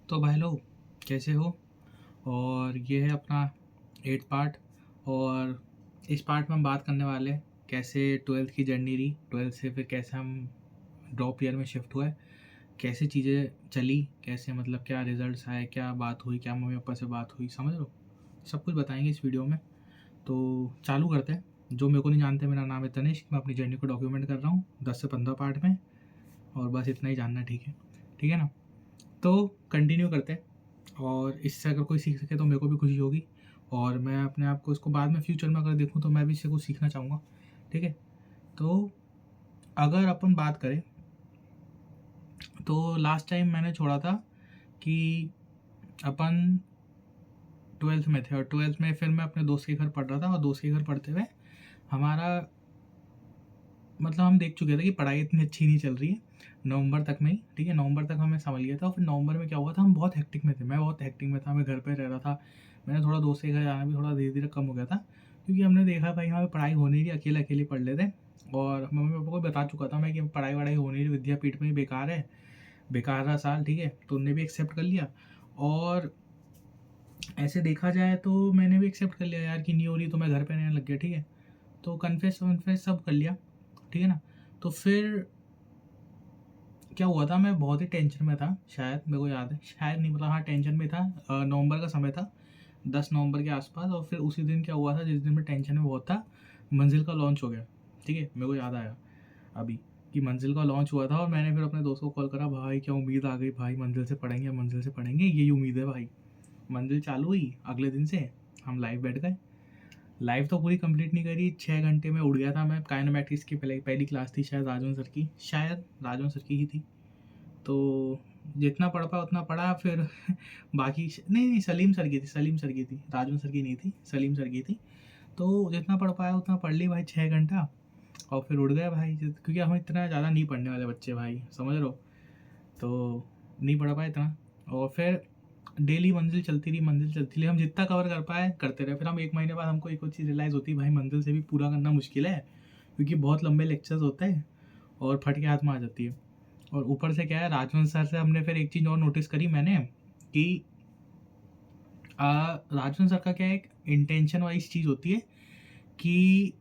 तो भाई लोग कैसे हो। और ये है अपना 8 पार्ट। और इस पार्ट में हम बात करने वाले हैं कैसे 12th की जर्नी रही, 12th से फिर कैसे हम ड्रॉप ईयर में शिफ्ट हुए, कैसे चीज़ें चली, कैसे मतलब क्या रिजल्ट्स आए, क्या बात हुई, क्या मम्मी पापा से बात हुई, समझ लो। सब कुछ बताएंगे इस वीडियो में। तो चालू करते हैं। जो मेरे को नहीं जानते, मेरा नाम है तनिष्क, मैं अपनी जर्नी को डॉक्यूमेंट कर रहा हूँ 10 से 15 पार्ट में। और बस इतना ही जानना, ठीक है? ठीक है ना? तो कंटिन्यू करते हैं। और इससे अगर कोई सीख सके तो मेरे को भी खुशी होगी। और मैं अपने आप को इसको बाद में फ्यूचर में अगर देखूँ तो मैं भी इससे कुछ सीखना चाहूँगा। ठीक है? तो अगर अपन बात करें तो लास्ट टाइम मैंने छोड़ा था कि अपन 12th में थे, और 12th में फिर मैं अपने दोस्त के घर पढ़ रहा था, और दोस्त के घर पढ़ते हुए हमारा मतलब हम देख चुके थे कि पढ़ाई इतनी अच्छी नहीं चल रही है नवंबर तक में ही। ठीक है, नवंबर तक हमें समझ लिया था। और फिर नवंबर में क्या हुआ था, हम बहुत हेक्टिक में थे, मैं बहुत हेक्टिक में था, मैं घर पे रह रहा था। मैंने थोड़ा दोस्त के घर जाना भी थोड़ा धीरे धीरे कम हो गया था, क्योंकि हमने देखा भाई यहाँ पे पढ़ाई हो नहीं रही, अकेले अकेले पढ़ लेते। और मम्मी पापा को बता चुका था मैं कि पढ़ाई वढ़ाई हो नहीं रही, विद्यापीठ में ही बेकार है, बेकार रहा साल। ठीक है, तो उनने भी एक्सेप्ट कर लिया। और ऐसे देखा जाए तो मैंने भी एक्सेप्ट कर लिया यार कि नहीं हो रही, तो मैं घर पे रहने लग गया। ठीक है, तो कन्फेस वन्फेस सब कर लिया। ठीक है ना? तो फिर क्या हुआ था, मैं बहुत ही टेंशन में था, शायद मेरे को याद है, शायद नहीं मतलब हाँ टेंशन में था। नवंबर का समय था, 10 नवंबर के आसपास। और फिर उसी दिन क्या हुआ था, जिस दिन मैं टेंशन में बहुत था, मंजिल का लॉन्च हो गया। ठीक है, मेरे को याद आया अभी कि मंजिल का लॉन्च हुआ था। और मैंने फिर अपने दोस्त को कॉल करा, भाई क्या उम्मीद आ गई भाई, मंजिल से पढ़ेंगे, मंजिल से पढ़ेंगे, यही उम्मीद है भाई। मंजिल चालू हुई, अगले दिन से हम लाइव बैठ गए। लाइव तो पूरी कंप्लीट नहीं करी, 6 घंटे में उड़ गया था मैं। काइनेमैटिक्स की पहली क्लास थी, शायद राजवन सर की, शायद राजवन सर की ही थी। तो जितना पढ़ पाया उतना पढ़ा फिर बाकी नहीं नहीं, सलीम सर की थी, सलीम सर की थी, राजन सर की नहीं थी, सलीम सर की थी। तो जितना पढ़ पाया उतना पढ़ ली भाई, 6 घंटा। और फिर उड़ गया भाई, क्योंकि हम इतना ज़्यादा नहीं पढ़ने वाले बच्चे भाई, समझ लो। तो नहीं पढ़ पाए इतना। और फिर डेली मंजिल चलती रही, मंजिल चलती रही, हम जितना कवर कर पाए करते रहे। फिर हम 1 महीने बाद हमको एक और चीज़ रियलाइज़ होती है, भाई मंजिल से भी पूरा करना मुश्किल है, क्योंकि बहुत लंबे लेक्चर्स होते हैं और फट के हाथ में आ जाती है। और ऊपर से क्या है, राजवंश सर से हमने फिर एक चीज़ और नोटिस करी मैंने कि राजवंश सर का क्या है, एक इंटेंशन वाइज चीज़ होती है कि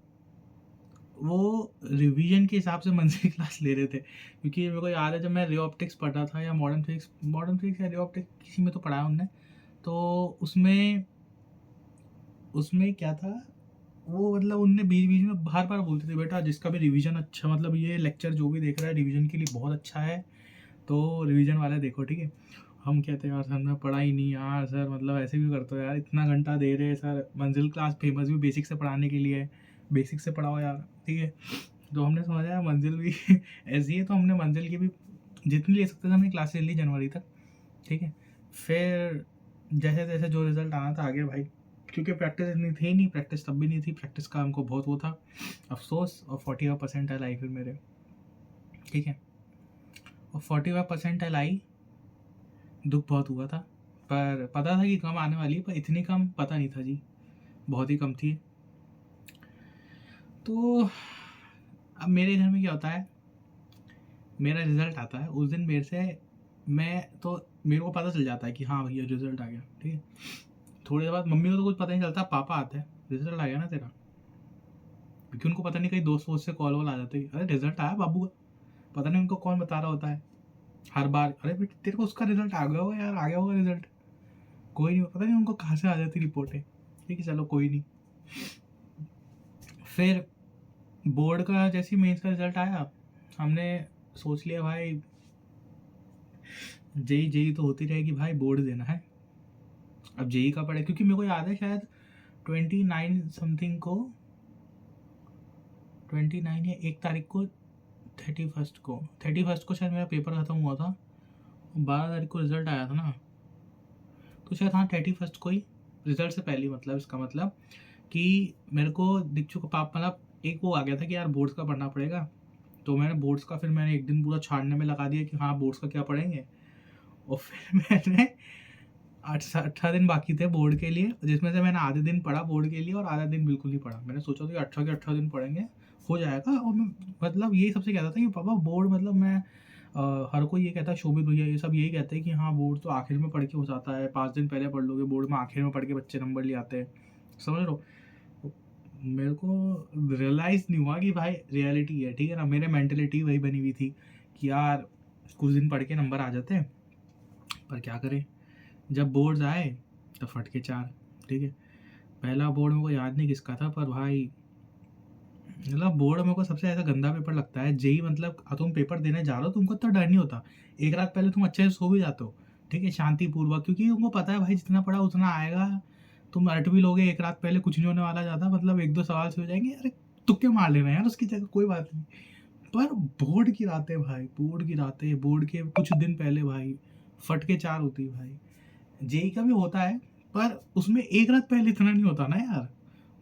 वो रिवीजन के हिसाब से मंथली क्लास ले रहे थे। क्योंकि मेरे को याद है जब मैं रे ऑप्टिक्स पढ़ रहा था, या मॉडर्न फिजिक्स या रे ऑप्टिक्स किसी में तो पढ़ाया उनने। तो उसमें उसमें क्या था, वो मतलब उनने बीच बीच में बार बार बोलते थे, बेटा जिसका भी रिवीजन अच्छा, मतलब ये लेक्चर जो भी देख रहा है रिवीजन के लिए बहुत अच्छा है, तो रिवीजन वाला देखो। ठीक है, हम कहते हैं यार सर मैं पढ़ा ही नहीं यार, सर मतलब ऐसे भी करते हो यार, इतना घंटा दे रहे हैं सर, मंजिल क्लास फेमस भी बेसिक से पढ़ाने के लिए है, बेसिक से पढ़ाओ यार। ठीक है, तो हमने समझा यार मंजिल भी ऐसी है, तो हमने मंजिल की भी जितनी ले सकते थे हमने क्लासेस ली जनवरी तक। ठीक है, फिर जैसे जैसे जो रिजल्ट आना था आ गया भाई, क्योंकि प्रैक्टिस इतनी थी नहीं, प्रैक्टिस तब भी नहीं थी, प्रैक्टिस का हमको बहुत वो था अफसोस। और 45% आई फिर मेरे। ठीक है, और 45% आई, दुख बहुत हुआ था। पर पता था कि कम आने वाली है, पर इतनी कम पता नहीं था जी, बहुत ही कम थी। तो अब मेरे घर में क्या होता है, मेरा रिजल्ट आता है उस दिन, मेरे से मेरे को पता चल जाता है कि हाँ भैया रिजल्ट आ गया। ठीक है, थोड़ी देर बाद मम्मी को तो कुछ पता नहीं चलता, पापा आते हैं, रिजल्ट आ गया ना तेरा, क्योंकि उनको पता नहीं कहीं दोस्त वोस्त से कॉल वॉल आ जाते हैं, अरे रिजल्ट आया बाबू का, पता नहीं उनको कौन बता रहा होता है हर बार, अरे बेटे तेरे को उसका रिजल्ट आ गया होगा यार, आ गया होगा रिजल्ट। कोई नहीं, पता नहीं उनको कहाँ से आ जाती रिपोर्टें। ठीक है, चलो कोई नहीं। फिर बोर्ड का जैसे ही मेंस का रिजल्ट आया, हमने सोच लिया भाई जेई जेई तो होती रहेगी भाई, बोर्ड देना है। अब जेई का पढ़े, क्योंकि मेरे को याद है शायद 29 समथिंग को, 29 या 1 तारीख को, 31 को शायद मेरा पेपर ख़त्म हुआ था, 12 तारीख को रिजल्ट आया था ना। तो शायद हाँ 31 को ही, रिजल्ट से पहले, मतलब इसका मतलब कि मेरे को दिख चुका पाप, मतलब एक वो आ गया था कि यार बोर्ड्स का पढ़ना पड़ेगा। तो मैंने बोर्ड्स का फिर मैंने एक दिन पूरा छाड़ने में लगा दिया कि हाँ बोर्ड्स का क्या पढ़ेंगे। और फिर मैंने 18 दिन बाकी थे बोर्ड के लिए, जिसमें से मैंने आधे दिन पढ़ा बोर्ड के लिए और आधा दिन बिल्कुल नहीं पढ़ा। मैंने सोचा था कि 18 के 18 दिन पढ़ेंगे, हो जाएगा। और मैं मतलब यही सबसे कहता था कि पापा बोर्ड मतलब मैं हर कोई ये कहता है, शोभित भैया ये सब यही कहते हैं कि हाँ बोर्ड तो आखिर में पढ़ के हो जाता है, 5 दिन पहले पढ़ लोगे, बोर्ड में आखिर में पढ़ के बच्चे नंबर ले आते हैं, समझ रहे हो। मेरे को रियलाइज़ नहीं हुआ कि भाई रियलिटी है, ठीक है ना। मेरे मेंटेलिटी वही बनी हुई थी कि यार कुछ दिन पढ़ के नंबर आ जाते हैं, पर क्या करें, जब बोर्ड्स आए तो फट के 4, ठीक है। पहला बोर्ड मेरे को याद नहीं किसका था, पर भाई मतलब बोर्ड मेरे को सबसे ऐसा गंदा पेपर लगता है जेई। मतलब तुम पेपर देने जा रहे हो, तुमको इतना डर नहीं होता, एक रात पहले तुम अच्छे से सो भी जाते हो, ठीक है, शांतिपूर्वक, क्योंकि तुमको पता है भाई जितना पढ़ा उतना आएगा। तुम अट भी लोगे एक रात पहले, कुछ नहीं होने वाला ज़्यादा, मतलब 1-2 सवाल से हो जाएंगे, अरे तुक्के मार लेना यार उसकी जगह, कोई बात नहीं। पर बोर्ड की रातें भाई, बोर्ड की रातें, बोर्ड के कुछ दिन पहले भाई फट के 4 होती है भाई। जेई का भी होता है, पर उसमें एक रात पहले इतना नहीं होता ना यार।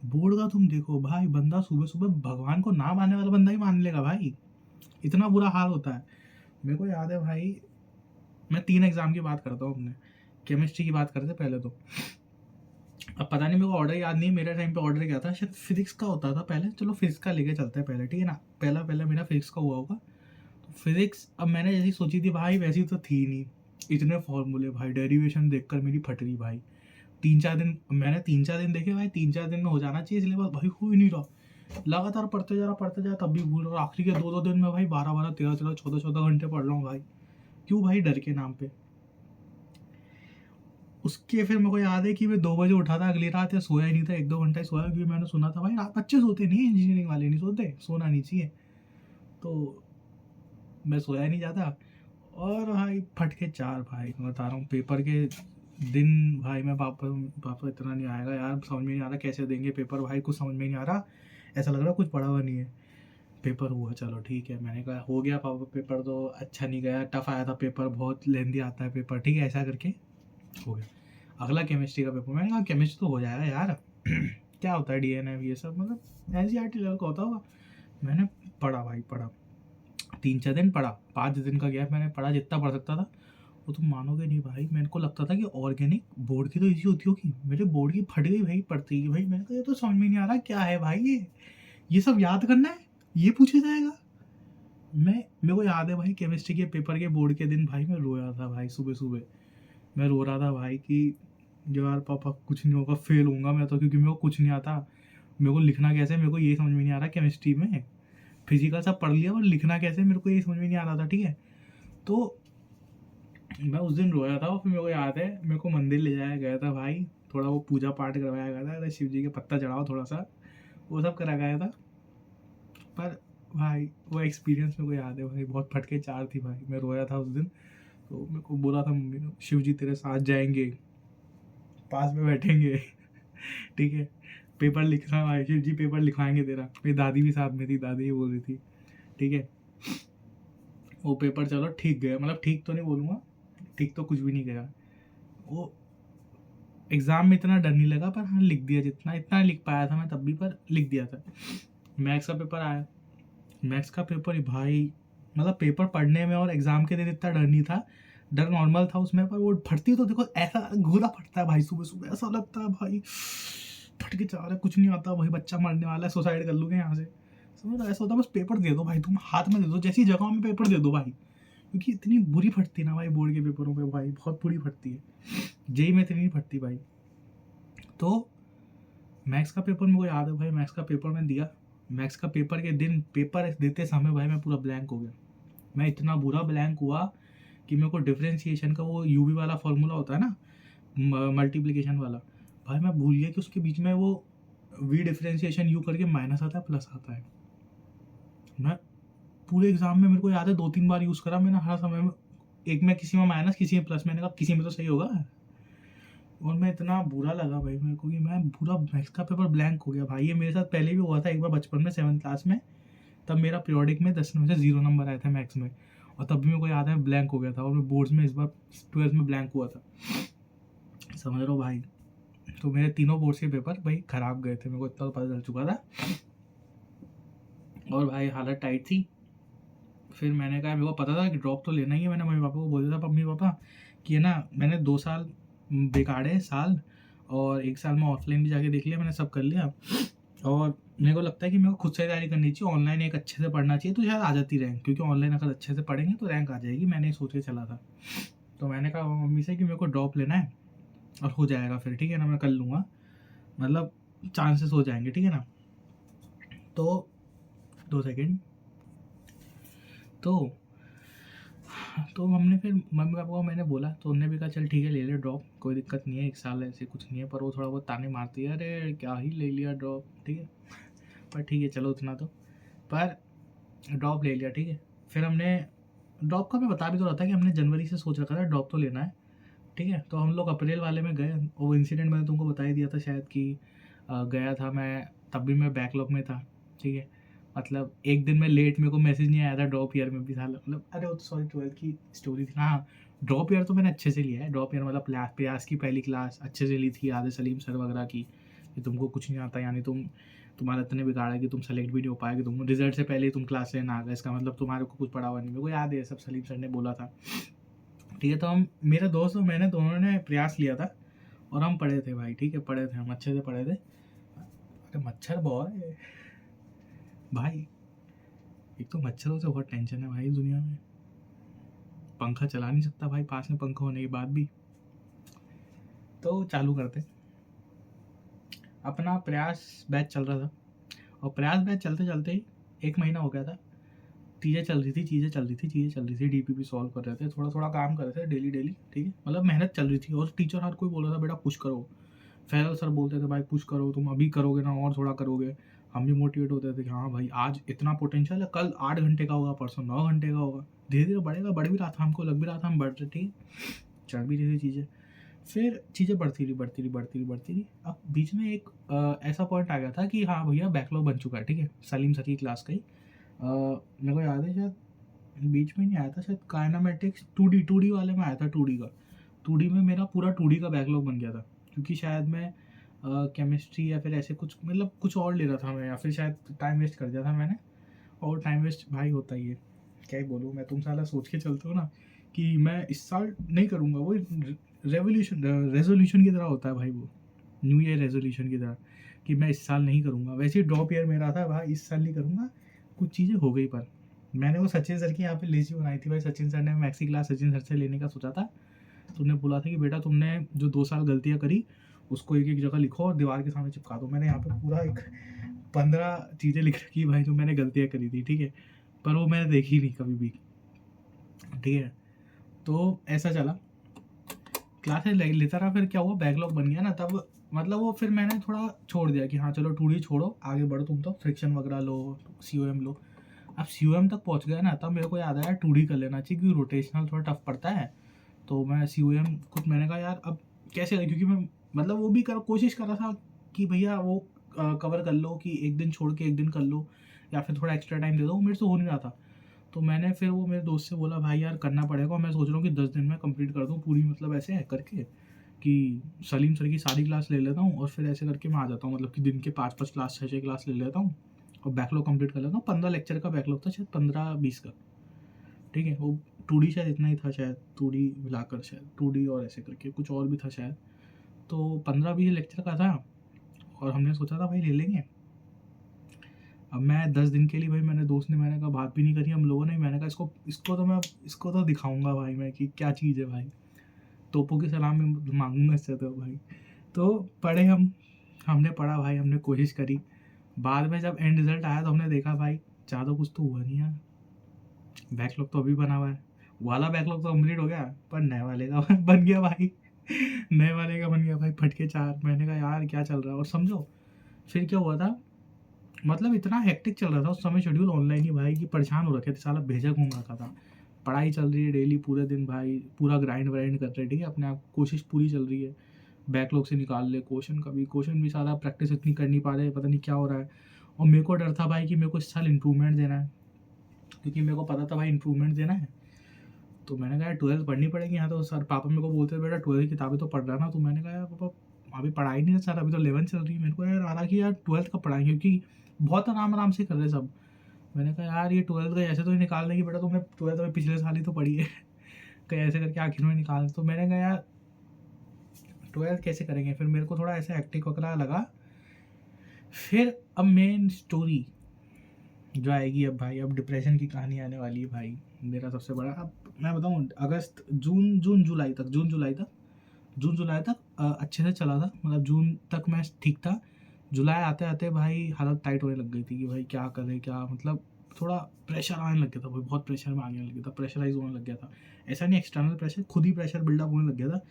बोर्ड का तुम देखो भाई, बंदा सुबह सुबह भगवान को ना मानने वाला बंदा ही मान लेगा भाई, इतना बुरा हाल होता है। मेरे को याद है भाई, मैं 3 एग्जाम की बात करता हूँ अपने। केमिस्ट्री की बात करते पहले तो, अब पता नहीं मेरे को ऑर्डर याद नहीं, मेरे टाइम पे ऑर्डर क्या था, शायद फिजिक्स का होता था पहले। चलो फिजिक्स का लेके चलते हैं पहले, ठीक है ना। पहला पहला मेरा फिजिक्स का हुआ होगा। तो फिजिक्स अब मैंने जैसी सोची थी भाई वैसी तो थी नहीं, इतने फॉर्मूले भाई, डेरिवेशन देखकर मेरी फट रही भाई। 3-4 दिन मैंने 3-4 दिन देखे भाई, 3-4 दिन में हो जाना चाहिए सिलेबस, भाई हो ही नहीं रहा। लगातार पढ़ते जा तब भी भूल रहा। आखिरी के 2-2 दिन में भाई 12-12, 13-13, 14-14 घंटे पढ़ रहा हूँ भाई। क्यों भाई? डर के नाम पे। उसके फिर मेरे को याद है कि मैं 2 बजे उठा था अगली रात, या सोया ही नहीं था, 1-2 घंटा ही सोया, क्योंकि मैंने सुना था भाई रात बच्चे सोते नहीं है, इंजीनियरिंग वाले नहीं सोते, सोना नहीं चाहिए। तो मैं सोया नहीं जाता, और भाई फट के 4 भाई। मैं बता रहा हूँ पेपर के दिन भाई, मैं पापा इतना नहीं आएगा यार, समझ में नहीं आ रहा कैसे देंगे पेपर भाई, कुछ समझ में नहीं आ रहा, ऐसा लग रहा कुछ पढ़ा हुआ नहीं है। पेपर हुआ, चलो ठीक है, मैंने कहा हो गया पापा, पेपर तो अच्छा नहीं गया, टफ आया था पेपर, बहुत लेंदी आता है पेपर, ठीक है, ऐसा करके हो गया। अगला केमिस्ट्री का पेपर, मैंने कहा केमिस्ट्री तो हो जाएगा यार क्या होता है डीएनए ये सब, मतलब एनसीईआरटी लेवल का होता होगा। मैंने पढ़ा भाई, पढ़ा 3-4 दिन पढ़ा, 5 दिन का गैप मैंने पढ़ा जितना पढ़ सकता था। वो तुम मानोगे नहीं भाई, मेरे को लगता था कि ऑर्गेनिक बोर्ड की तो इजी होती होगी, मेरे बोर्ड की फट गई भाई पढ़ती भाई। मैंने कहा ये तो समझ में नहीं आ रहा क्या है भाई, ये सब याद करना है, ये पूछा जाएगा। मेरे को याद है भाई केमिस्ट्री के पेपर के बोर्ड के दिन भाई मैं रोया था भाई, सुबह सुबह मैं रो रहा था भाई कि यार पापा कुछ नहीं होगा, फेल होऊंगा मैं तो, क्योंकि मेरे को कुछ नहीं आता। मेरे को लिखना कैसे, मेरे को ये समझ में नहीं आ रहा केमिस्ट्री में। फिजिकल सब पढ़ लिया, पर लिखना कैसे मेरे को ये समझ में नहीं आ रहा था, ठीक है। तो मैं उस दिन रोया था, और फिर मेरे को याद है मेरे को मंदिर ले जाया गया था भाई, थोड़ा वो पूजा पाठ करवाया गया था, शिव जी के पत्ता चढ़ाओ थोड़ा सा, वो सब करा गया था। पर भाई वो एक्सपीरियंस मेरे को याद है भाई, बहुत फटके 4 थी भाई, मैं रोया था उस दिन। तो मेरे को बोला था मम्मी ने, शिव जी तेरे साथ जाएंगे, पास में बैठेंगे ठीक है, पेपर लिखना भाई, शिव जी पेपर लिखवाएंगे तेरा। मेरी दादी भी साथ में थी, दादी ही बोल रही थी, ठीक है। वो पेपर चलो ठीक गया, मतलब ठीक तो नहीं बोलूँगा, ठीक तो कुछ भी नहीं गया। वो एग्ज़ाम में इतना डर नहीं लगा, पर हाँ लिख दिया, जितना इतना लिख पाया था मैं तब भी, पर लिख दिया था। मैथ्स का पेपर आया, मैथ्स का पेपर ही भाई, मतलब पेपर पढ़ने में और एग्ज़ाम के दिन इतना डर नहीं था, डर नॉर्मल था उसमें, पर वो फटती तो देखो ऐसा घोड़ा फटता है भाई, सुबह सुबह ऐसा लगता है भाई फट के 4 है, कुछ नहीं आता, वही बच्चा मरने वाला है, सुसाइड कर लूँगे यहाँ से, समझ लो। ऐसा होता है बस पेपर दे दो भाई, तुम हाथ में दे दो, जैसी जगहों में पेपर दे दो भाई, क्योंकि इतनी बुरी फटती ना भाई बोर्ड के पेपरों पे भाई, बहुत बुरी फटती है। जेई में इतनी नहीं फटती भाई। तो मैथ्स का पेपर मेरे को याद है भाई, मैथ्स का पेपर मैं दिया, मैथ्स का पेपर के दिन पेपर देते समय भाई मैं पूरा ब्लैंक हो गया। मैं इतना बुरा ब्लैंक हुआ कि मेरे को डिफरेंशिएशन का वो यूवी वाला फॉर्मूला होता है ना, मल्टीप्लिकेशन वाला, भाई मैं भूल गया कि उसके बीच में वो वी डिफरेंशिएशन यू करके माइनस आता है प्लस आता है। मैं पूरे एग्जाम में, मेरे को याद है 2-3 बार यूज़ करा मैंने हर समय में, एक में किसी में माइनस किसी में प्लस, मैंने कहा किसी में तो सही होगा, और मैं इतना बुरा लगा भाई मेरे को कि मैं पूरा मैथ्स का पेपर ब्लैंक हो गया भाई। ये मेरे साथ पहले भी हुआ था एक बार बचपन में 7th क्लास में, तब मेरा पीरियोडिक में 10 में से 0 नंबर आए थे मैथ्स में, और तब भी मेरे को याद है ब्लैंक हो गया था, और मैं बोर्ड्स में इस बार 12th में ब्लैंक हुआ था, समझ रहे हो भाई। तो मेरे तीनों बोर्ड्स के पेपर भाई ख़राब गए थे, मेरे को इतना तो पता चल चुका था, और भाई हालत टाइट थी। फिर मैंने कहा, मेरे को पता था कि ड्रॉप तो लेना ही है, मैंने मम्मी पापा को बोल दिया था, मम्मी पापा कि है ना, मैंने 2 साल बेकारे साल, और 1 साल में ऑफलाइन भी जाके देख लिया, मैंने सब कर लिया, और मेरे को लगता है कि मेरे को खुद से तैयारी करनी चाहिए, ऑनलाइन एक अच्छे से पढ़ना चाहिए तो शायद आ जाती रैंक, क्योंकि ऑनलाइन अगर अच्छे से पढ़ेंगे तो रैंक आ जाएगी। मैंने सोच के चला था। तो मैंने कहा मम्मी से कि मेरे को ड्रॉप लेना है और हो जाएगा फिर, ठीक है ना, मैं कर लूँगा, मतलब चांसेस हो जाएंगे, ठीक है ना। तो 2 सेकेंड। तो हमने फिर मम्मी पापा को मैंने बोला, तो उन्होंने भी कहा चल ठीक है ले ले ड्रॉप, कोई दिक्कत नहीं है, 1 साल ऐसे कुछ नहीं है। पर वो थोड़ा बहुत ताने मारती है, अरे क्या ही ले लिया ड्रॉप, ठीक है। पर ठीक है चलो उतना तो, पर ड्रॉप ले लिया, ठीक है। फिर हमने ड्रॉप का मैं बता भी तो रहा था कि हमने जनवरी से सोच रखा था ड्रॉप तो लेना है, ठीक है। तो हम लोग अप्रैल वाले में गए, वो इंसिडेंट मैंने तुमको बता ही दिया था शायद कि गया था मैं, तब भी मैं बैकलॉग में था, ठीक है। मतलब एक दिन में लेट, मेरे को मैसेज नहीं आया था ड्रॉप ईयर में भी था, मतलब अरे वो तो सॉरी 12th की स्टोरी थी। हाँ, ड्रॉप ईयर तो मैंने अच्छे से लिया है। ड्रॉप ईयर मतलब प्रयास की पहली क्लास अच्छे से ली थी, याद है सलीम सर वगैरह की, कि तुमको कुछ नहीं आता, यानी तुम्हारा इतने बिगाड़ा कि तुम सेलेक्ट भी नहीं हो पाएगी, तुम रिजल्ट से पहले ही तुम क्लास लेना आ गए, इसका मतलब तुम्हारे को कुछ पढ़ा हुआ नहीं। मेरे को याद है सब सलीम सर ने बोला था, ठीक है। तो हम, मेरे दोस्त और मैंने दोनों ने प्रयास लिया था और हम पढ़े थे भाई, ठीक है, पढ़े थे हम, अच्छे से पढ़े थे। अरे मच्छर बहुत है भाई, एक तो मच्छरों से बहुत टेंशन है भाई दुनिया में, पंखा चला नहीं सकता भाई पास में पंखा होने के बाद भी। तो चालू करते, अपना प्रयास बैच चल रहा था, और प्रयास बैच चलते चलते ही 1 महीना हो गया था। चीज़ें चल रही थी, डीपीपी सॉल्व कर रहे थे, थोड़ा थोड़ा काम कर रहे थे डेली डेली, ठीक है, मतलब मेहनत चल रही थी। और टीचर हर कोई बोल रहा था बेटा पुश करो, फैजल सर बोलते थे भाई पुश करो, तुम अभी करोगे ना और थोड़ा करोगे। हम भी मोटिवेट होते थे कि हाँ भाई आज इतना पोटेंशियल है, कल 8 घंटे का होगा, परसों 9 घंटे का होगा, धीरे धीरे बढ़ेगा, बढ़ भी रहा था, हमको लग भी रहा था हम बढ़ रहे, ठीक, चढ़ भी रही थी चीज़ें। फिर चीज़ें बढ़ती रही। अब बीच में एक ऐसा पॉइंट आ गया था कि हाँ भैया बैकलॉग बन चुका है, ठीक है, सलीम सर की क्लास का ही। मेरे को याद है शायद बीच में नहीं आया था, शायद काइनामेटिक्स 2D वाले में आया था, 2D का। 2D में मेरा पूरा 2D का बैकलॉग बन गया था, क्योंकि शायद मैं केमिस्ट्री या फिर ऐसे कुछ, मतलब कुछ और ले रहा था मैं, या फिर शायद टाइम वेस्ट कर दिया था मैंने। और टाइम वेस्ट भाई होता ही है, क्या ही बोलूँ मैं, तुम साला सोच के चलते हो ना कि मैं इस साल नहीं करूँगा, वो रेजोल्यूशन की तरह होता है भाई, वो न्यू ईयर रेजोल्यूशन की तरह, कि मैं इस साल नहीं करूँगा। वैसे ही ड्रॉप ईयर मेरा था भाई, इस साल नहीं करूँगा, कुछ चीज़ें हो गई। पर मैंने वो सचिन सर की यहाँ पे लिस्ट बनाई थी भाई, सचिन सर ने मैक्सी क्लास सचिन सर से लेने का सोचा था। तो उन्हें बोला था कि बेटा तुमने जो 2 साल गलतियाँ करी उसको एक एक जगह लिखो और दीवार के सामने चिपका दो। मैंने यहाँ पे पूरा एक 15 चीज़ें लिख रखी भाई जो मैंने गलतियाँ करी थी, ठीक है, पर वो मैंने देखी नहीं कभी भी, ठीक है। तो ऐसा चला, क्लासेस लेता रहा, फिर क्या हुआ बैकलॉग बन गया ना, तब मतलब वो फिर मैंने थोड़ा छोड़ दिया कि हाँ चलो 2D छोड़ो, आगे बढ़ो तुम, तो फ्रिक्शन वगैरह लो, COM लो। अब COM तक पहुँच गया ना, तब मेरे को याद आया 2D कर लेना चाहिए, क्योंकि रोटेशनल थोड़ा टफ पड़ता है। तो मैं COM कुछ, मैंने कहा यार अब कैसे, क्योंकि मैं मतलब वो भी कोशिश कर रहा था कि भैया वो कवर कर लो, कि एक दिन छोड़ के एक दिन कर लो, या फिर थोड़ा एक्स्ट्रा टाइम दे दो, मेरे से हो नहीं रहा था। तो मैंने फिर वो मेरे दोस्त से बोला भाई यार करना पड़ेगा, मैं सोच रहा हूँ कि 10 दिन में कंप्लीट कर दूँ पूरी, मतलब ऐसे है करके कि सलीम सर की सारी क्लास ले लेता हूँ और फिर ऐसे करके मैं आ जाता हूँ, मतलब कि दिन के 5-5 क्लास 6-6 क्लास ले लेता हूँ और बैकलॉग कंप्लीट कर लेता हूँ। 15 लेक्चर का बैकलॉग था शायद, 15-20 का, ठीक है। वो 2D शायद इतना ही था शायद, 2D मिलाकर शायद 2D और ऐसे करके कुछ और भी था शायद। तो 15-20 लेक्चर का था और हमने सोचा था भाई ले लेंगे। अब मैं 10 दिन के लिए भाई, मैंने दोस्त ने, मैंने कहा बात भी नहीं करी हम लोगों ने, मैंने कहा इसको तो दिखाऊंगा भाई मैं कि क्या चीज़ है भाई, तोपों की सलाम में मांगूंगा इससे तो भाई। तो पढ़े हमने पढ़ा भाई, हमने कोशिश करी। बाद में जब एंड रिजल्ट आया तो हमने देखा भाई ज़्यादा कुछ तो हुआ नहीं यार, बैकलॉग तो अभी बना हुआ है, वाला बैकलॉग तो कंप्लीट हो गया, पर नए वाले का बन गया भाई, नए वाले का बन गया भाई फटके 4। मैंने कहा यार क्या चल रहा है। और समझो फिर क्या हुआ था, मतलब इतना हेक्टिक चल रहा था उस समय शेड्यूल ऑनलाइन ही भाई, कि परेशान हो रखे थे, साला भेजा घूम रखा था। पढ़ाई चल रही है डेली पूरे दिन भाई, पूरा ग्राइंड व्राइंड कर रहे हैं, ठीक है, अपने आप कोशिश पूरी चल रही है, बैकलॉग से निकाल ले क्वेश्चन भी सारा, प्रैक्टिस इतनी कर नहीं पा रहे, पता नहीं क्या हो रहा है। और मेरे को डर था भाई कि मेरे को इस साल इंप्रूवमेंट देना है, क्योंकि मेरे को पता था भाई इंप्रूवमेंट देना है। तो मैंने कहा 12th पढ़नी पड़ेगी यहाँ, तो सर पापा मेरे को बोलते थे बेटा 12th की किताबें तो पढ़ रहा ना। तो मैंने कहा यार पापा अभी पढ़ाई नहीं है सर, अभी तो 11th चल रही है, मेरे को यार आ रहा कि यार 12th का पढ़ाएंगे, क्योंकि बहुत आराम आराम से कर रहे सब। मैंने कहा यार ये 12th का ऐसे तो ही निकाल देंगे बेटा, तुमने 12th में पिछले साल ही तो पढ़ी है, कहीं ऐसे करके आखिर में निकाल। तो मैंने कहा यार 12th कैसे करेंगे, फिर मेरे को थोड़ा ऐसे एक्टिव वगैरह लगा फिर अब मेन स्टोरी जो आएगी, अब भाई अब डिप्रेशन की कहानी आने वाली है भाई। मेरा सबसे बड़ा, अब मैं बताऊँ, अगस्त जून जुलाई तक अच्छे से चला था, मतलब जून तक मैं ठीक था। जुलाई आते आते भाई हालत टाइट होने लग गई थी कि भाई क्या करें क्या, मतलब थोड़ा प्रेशर आने लग गया था भाई, बहुत प्रेशर में आने लग गया था, प्रेशराइज होने लग गया था। ऐसा नहीं एक्सटर्नल प्रेशर, खुद ही प्रेशर बिल्डअप होने लग गया था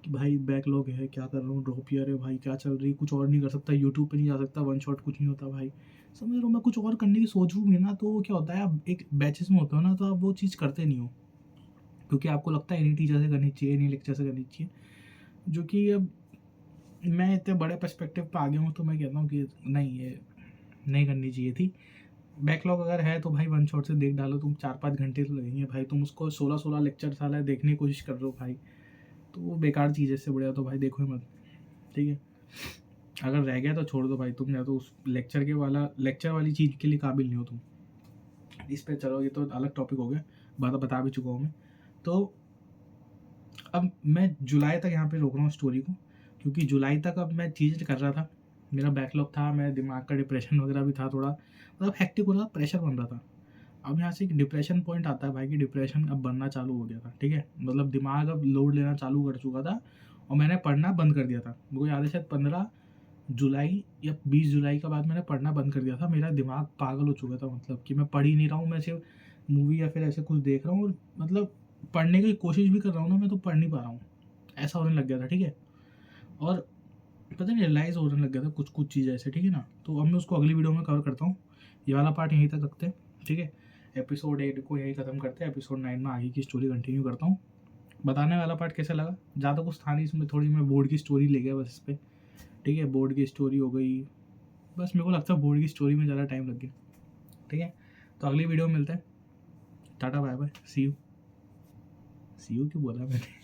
कि भाई बैकलॉग है, क्या कर रहा हूँ, ड्रॉप ईयर है भाई, क्या चल रही, कुछ और नहीं कर सकता, यूट्यूब पे नहीं जा सकता, वन शॉट कुछ नहीं होता भाई। समझ रहा हूँ, मैं कुछ और करने की सोचूँ भी ना तो क्या होता है, आप एक बैचेस में होते हो ना तो आप वो चीज़ करते नहीं हो, क्योंकि आपको लगता है इन्हीं टीचर से करनी चाहिए, इन्हीं लेक्चर से करनी चाहिए। जो कि अब मैं इतने बड़े पर्सपेक्टिव पे आ गया हूँ तो मैं कहता हूँ कि नहीं, ये नहीं करनी चाहिए थी। बैकलॉग अगर है तो भाई वन शॉट से देख डालो, तुम 4-5 घंटे तो लगेंगे भाई, तुम उसको 16-16 लेक्चर साला है देखने की कोशिश कर रहे हो भाई, तो वो बेकार चीज़ है, इससे बढ़िया तो भाई देखो ही मत, ठीक है। अगर रह गया तो छोड़ दो भाई, तुम या तो उस लेक्चर वाली चीज़ के लिए काबिल नहीं हो तुम। इस पर चलो, ये तो अलग टॉपिक हो गया, बता भी चुका हूँ मैं। तो अब मैं जुलाई तक यहाँ पे रोक रहा हूँ स्टोरी को, क्योंकि जुलाई तक अब मैं चीज़ कर रहा था, मेरा बैकलॉग था, मेरा दिमाग का डिप्रेशन वगैरह भी था थोड़ा, मतलब हेक्टिक हो रहा था, प्रेशर बन रहा था। अब यहाँ से एक डिप्रेशन पॉइंट आता है भाई कि डिप्रेशन अब बनना चालू हो गया था, ठीक है, मतलब दिमाग अब लोड लेना चालू कर चुका था और मैंने पढ़ना बंद कर दिया था। मुझे याद है शायद 15 जुलाई या 20 जुलाई के बाद मैंने पढ़ना बंद कर दिया था। मेरा दिमाग पागल हो चुका था, मतलब कि मैं पढ़ ही नहीं रहा हूँ, मैं सिर्फ मूवी या फिर ऐसे कुछ देख रहा हूँ, और मतलब पढ़ने की कोशिश भी कर रहा हूँ ना मैं तो पढ़ नहीं पा रहा हूँ, ऐसा होने लग गया था, ठीक है। और पता नहीं रियलाइज़ होने लग गया था कुछ कुछ चीज़ें ऐसे, ठीक है ना। तो अब मैं उसको अगली वीडियो में कवर करता हूँ, ये वाला पार्ट यहीं तक रखते हैं, ठीक है। एपिसोड 8 को यहीं ख़त्म करते हैं, एपिसोड 9 में आगे की स्टोरी कंटिन्यू करता हूँ। बताने वाला पार्ट कैसा लगा, ज़्यादा कुछ था नहीं इसमें, थोड़ी मैं बोर्ड की स्टोरी ले गया बस इस पर, ठीक है, बोर्ड की स्टोरी हो गई बस। मेरे को लगता है बोर्ड की स्टोरी में ज़्यादा टाइम लग गया, ठीक है। तो अगली वीडियो में मिलते हैं, टाटा बाय बाय, सी यू क्यों बोला मैंने।